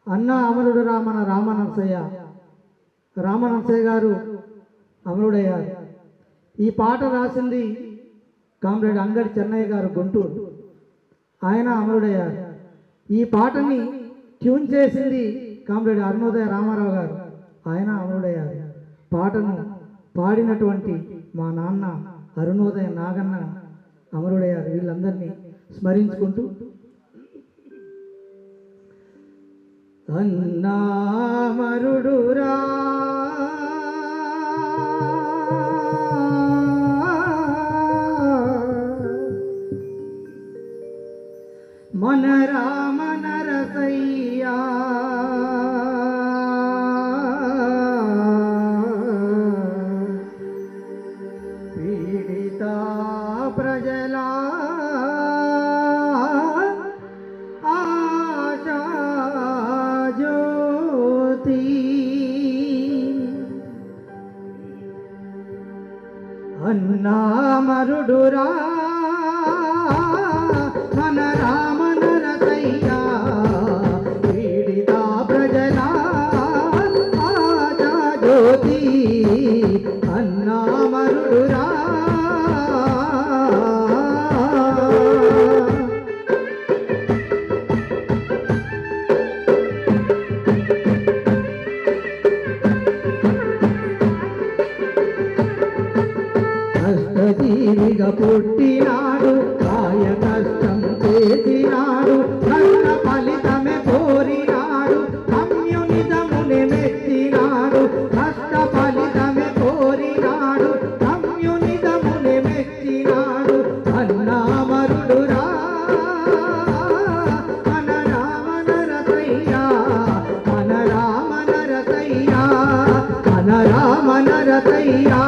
అన్న అమరుడు రామన రామనరసయ్య గారు అమరుడయ్యారు. ఈ పాట రాసింది కామ్రేడ్ అంగడి చెన్నయ్య గారు గుంటూరు, ఆయన అమరుడయ్యారు. ఈ పాటని ట్యూన్ చేసింది కామ్రేడ్ అరుణోదయ రామారావు గారు, ఆయన అమరుడయ్యారు. పాటను పాడినటువంటి మా నాన్న అరుణోదయ నాగన్న అమరుడయ్యారు. వీళ్ళందరినీ స్మరించుకుంటూ అన్నామరుడురా మన రామ నరసయ్యా పీడిత ప్రజల ఆశా జ్యోతి అన్నామరుడురా మన రామ నరసయ్యా పీడిత ప్రజల ఆశా జ్యోతి అన్నామరుడురా కష్టజీవిగా పుట్టినాడు, కాయ కష్టం చేసినాడు, కన్న ఫలితమే కోరినాడు, కమ్యూనిజముని మెచ్చినాడు. కష్ట ఫలితమే కోరినాడు, కమ్యూనిజముని మెచ్చినాడు. అన్నామరుడురా మన రామ నరసయ్యా, మన రామ నరసయ్యా, మన రామ నరసయ్యా.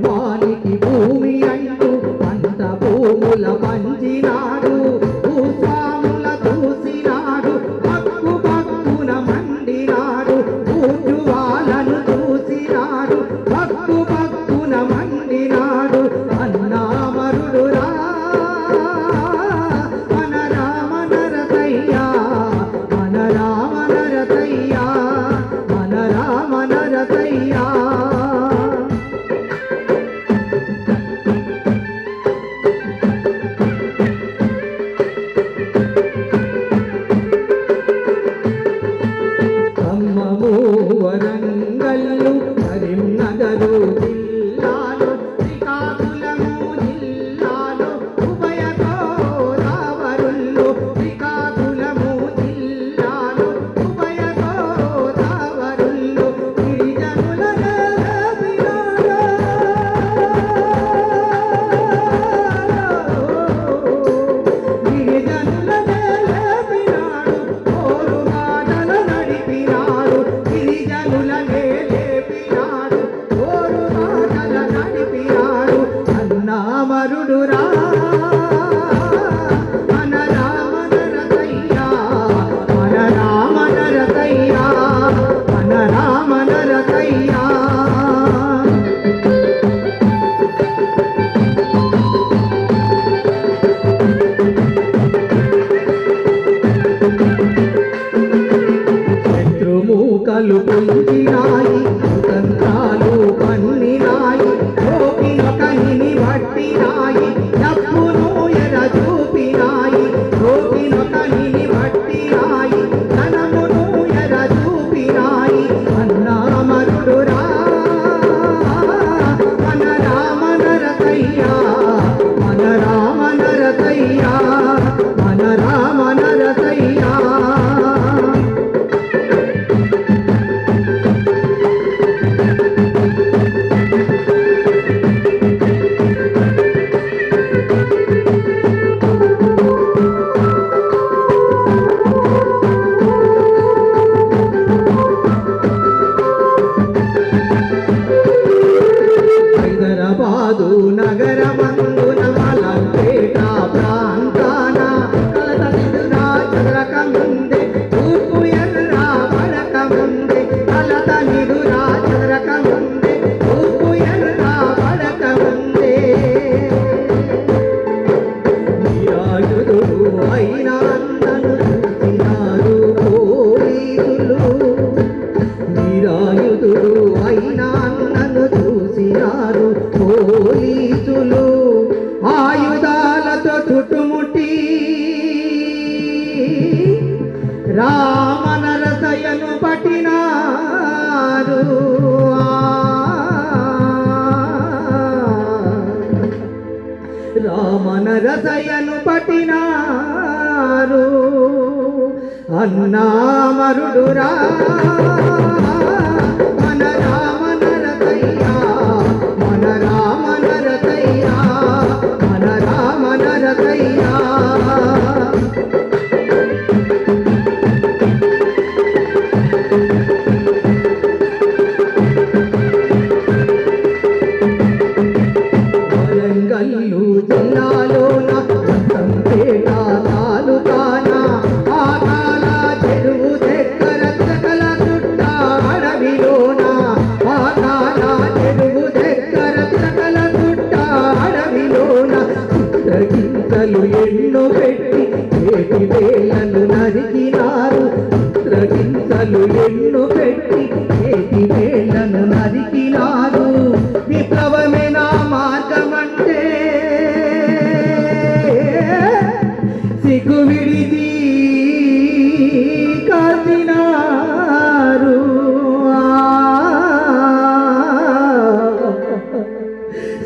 వానికి భూమి అంటూ పంట భూముల పంచినాడు, భూస్వాముల చూసినాడు, పక్కు పక్కున మండినాడు, భూజువాలను చూసినాడు, పక్కు పక్కున మండినాడు. అన్నామరుడురా మన రామ నరసయ్యా, మన రామ నరసయ్యా, మన రామ నరసయ్యా. ఖమ్మము, వరంగల్లు, కరీంనగరు జిల్లాలు, శ్రీకాకుళము జిల్లాలు, ఉభయ గోదావరుల్లో, శ్రీకాకుళము జిల్లాలు, ఉభయ గోదావరుల్లో గిరిజనుల నేలపినాడు, గిరిజనుల నేలపినాడు, పోరుబాటల నడిపినాడు, గిరిజనుల నేలేపినాడు, పోరుబాటల నడిపినాడు. అన్నామరుడురా మన రామ నరసయ్యా, మన రామ నరసయ్యా, మన రామ నరసయ్యా. శత్రుమూకలు పొందినాయి, కుతంత్రాలు పన్నినాయి, రోగినొకనిని పట్టినాయి, డబ్బును ఎర చూపినాయి, రోగినొకనిని పట్టినాయి, ధనమును ఎర చూపినాయి. అన్నామరుడురా మన రామ నరసయ్యా, మన రామ నరసయ్యా, మన రామ నరసయ్యా. చేపట్టినారు అన్నామరుడురా మన రామ నరకయ్యా మన రామ నరకయ్యా మన రామ నరకయ్యా వరంగల్లు జిల్లాలోన సంపేట తాలూకాన ఆకాల చెరువు దగ్గర సకల చుట్ట అడవిలోన ఆకాల చెరువు దగ్గర సకల చుట్ట అడవిలోన చిత్రగింతలు ఎన్నో పెట్టి చేతి వేలను నరికినారు చిత్రగింతలు ఎన్నో పెట్టి చేతి వేలను నరికినారు విప్లవమే నా మార్గమంటే సిగ్గు విడిది కాల్చినారు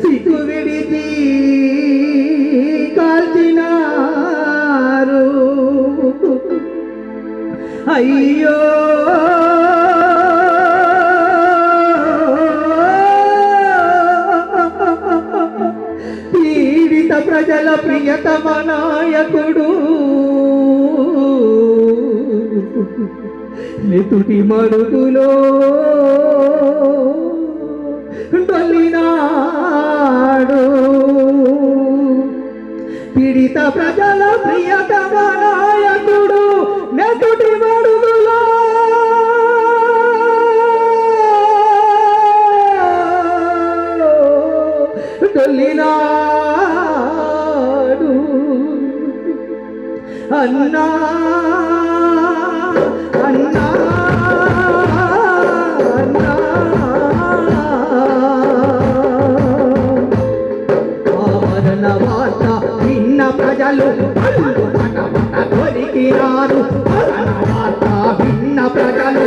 సిగ్గు విడిది కాల్చినారు అయ్యో పీడిత ప్రజల ప్రియతమ నాయకుడు నెతుటి మడుగులో డొల్లినాడు పీడిత ప్రజల ప్రియతమ నాయకుడు నెతుటి మడుగులో డొల్లినాడు అన్నా అన్నా అన్నా ఆమరణ వార్త విన్న ప్రజలు కొరికినారు మరణ వార్త విన్న ప్రజలు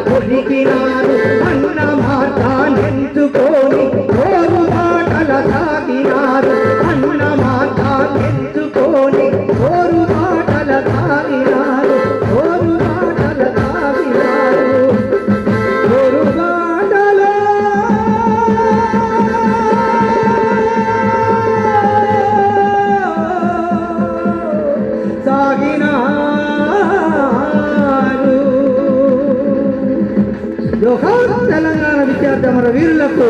కొరికినారు అన్న మాట నెంచుకొని ఓరు మాటల సాగినారు అన్న మాట నెంచుకొని ఓరు మాటల సాగినారు ఓరు మాటల సాగినారు ఓరు మాటల సాగినారు జోహార్ తెలంగాణ విద్యార్థి అమర వీరులకు